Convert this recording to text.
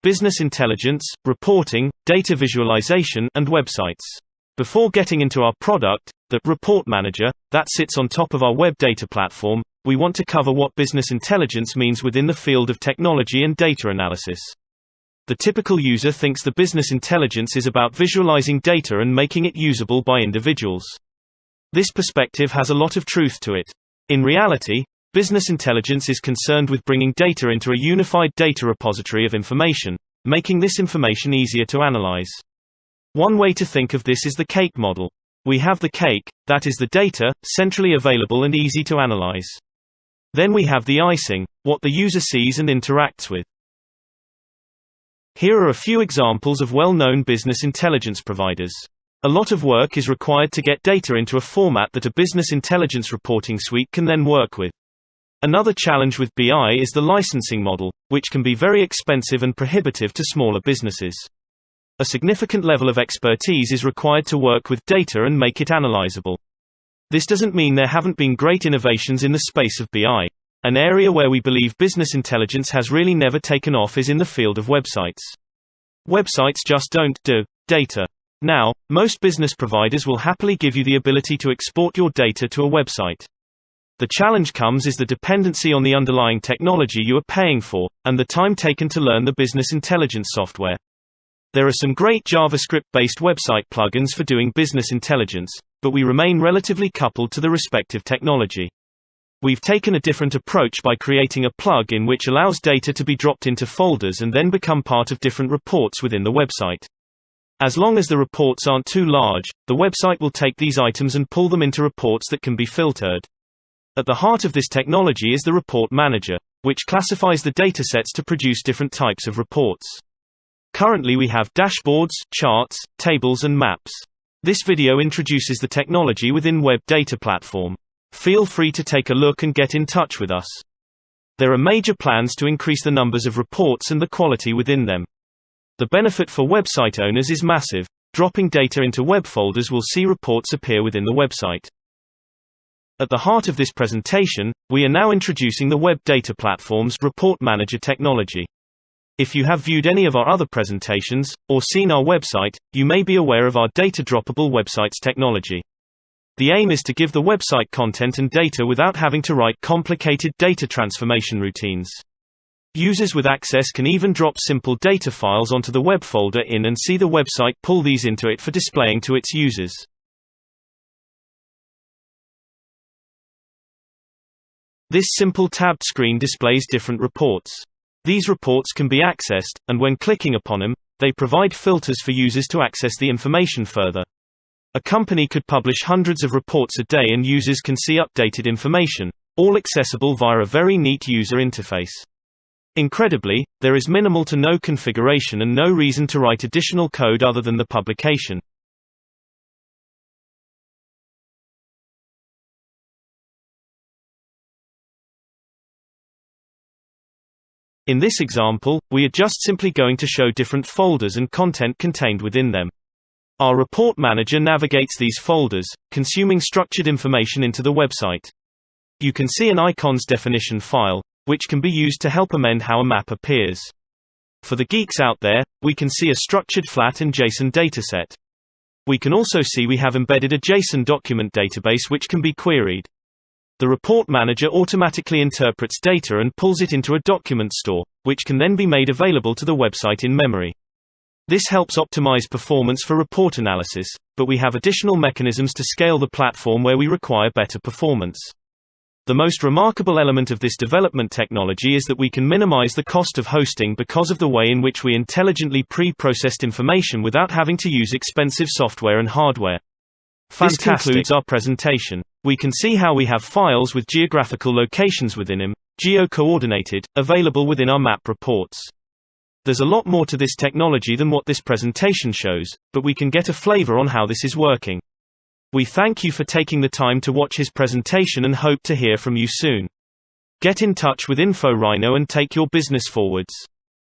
business intelligence, reporting, data visualization, and websites. Before getting into our product, the Report Manager, that sits on top of our web data platform, we want to cover what business intelligence means within the field of technology and data analysis. The typical user thinks the business intelligence is about visualizing data and making it usable by individuals. This perspective has a lot of truth to it. In reality, business intelligence is concerned with bringing data into a unified data repository of information, making this information easier to analyze. One way to think of this is the cake model. We have the cake, that is the data, centrally available and easy to analyze. Then we have the icing, what the user sees and interacts with. Here are a few examples of well-known business intelligence providers. A lot of work is required to get data into a format that a business intelligence reporting suite can then work with. Another challenge with BI is the licensing model, which can be very expensive and prohibitive to smaller businesses. A significant level of expertise is required to work with data and make it analyzable. This doesn't mean there haven't been great innovations in the space of BI. An area where we believe business intelligence has really never taken off is in the field of websites. Websites just don't do data. Now, most business providers will happily give you the ability to export your data to a website. The challenge comes is the dependency on the underlying technology you are paying for, and the time taken to learn the business intelligence software. There are some great JavaScript-based website plugins for doing business intelligence, but we remain relatively coupled to the respective technology. We've taken a different approach by creating a plugin which allows data to be dropped into folders and then become part of different reports within the website. As long as the reports aren't too large, the website will take these items and pull them into reports that can be filtered. At the heart of this technology is the Report Manager, which classifies the datasets to produce different types of reports. Currently we have dashboards, charts, tables and maps. This video introduces the technology within Web Data Platform. Feel free to take a look and get in touch with us. There are major plans to increase the numbers of reports and the quality within them. The benefit for website owners is massive. Dropping data into web folders will see reports appear within the website. At the heart of this presentation, we are now introducing the Web Data Platform's Report Manager technology. If you have viewed any of our other presentations, or seen our website, you may be aware of our data droppable websites technology. The aim is to give the website content and data without having to write complicated data transformation routines. Users with access can even drop simple data files onto the web folder and see the website pull these into it for displaying to its users. This simple tabbed screen displays different reports. These reports can be accessed, and when clicking upon them, they provide filters for users to access the information further. A company could publish hundreds of reports a day and users can see updated information, all accessible via a very neat user interface. Incredibly, there is minimal to no configuration and no reason to write additional code other than the publication. In this example, we are just simply going to show different folders and content contained within them. Our Report Manager navigates these folders, consuming structured information into the website. You can see an icon's definition file, which can be used to help amend how a map appears. For the geeks out there, we can see a structured flat and JSON dataset. We can also see we have embedded a JSON document database which can be queried. The Report Manager automatically interprets data and pulls it into a document store, which can then be made available to the website in memory. This helps optimize performance for report analysis, but we have additional mechanisms to scale the platform where we require better performance. The most remarkable element of this development technology is that we can minimize the cost of hosting because of the way in which we intelligently pre-processed information without having to use expensive software and hardware. This concludes our presentation. We can see how we have files with geographical locations within them, geo-coordinated, available within our map reports. There's a lot more to this technology than what this presentation shows, but we can get a flavor on how this is working. We thank you for taking the time to watch his presentation and hope to hear from you soon. Get in touch with InfoRhino and take your business forwards.